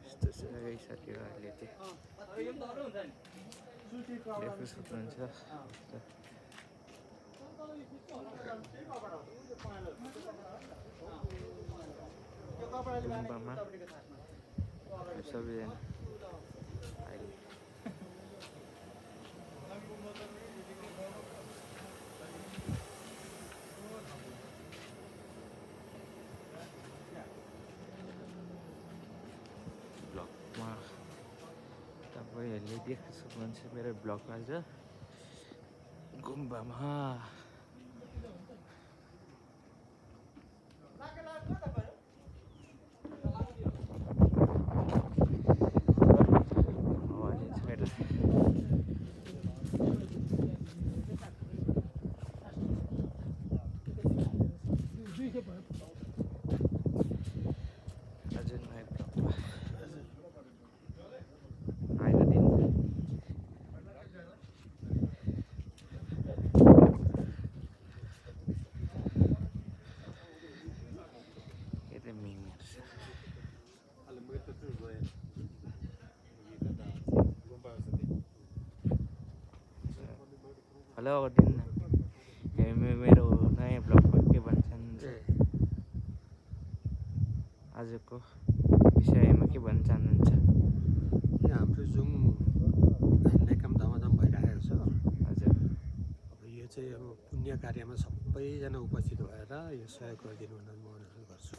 यस्तो छ है साथीहरूले चाहिँ देख्न सक्नुहुन्छ गुम्बामा सबैजना अहिले ब्लगमा तपाईँहरूले देख्न सक्नुहुन्छ मेरो ब्लगमा आज गुम्बामा हेलो गरिदिनु मेरो नयाँ ब्लगमा के भन्छन् आजको विषयमा के भन्न चाहनुहुन्छ? हाम्रो जुन हामीलाई काम धमाधम भइरहेको छ हजुर अब यो चाहिँ अब पुण्य कार्यमा सबैजना उपस्थित भएर यो सहयोग गरिदिनु भनेर म अनुरोध गर्छु।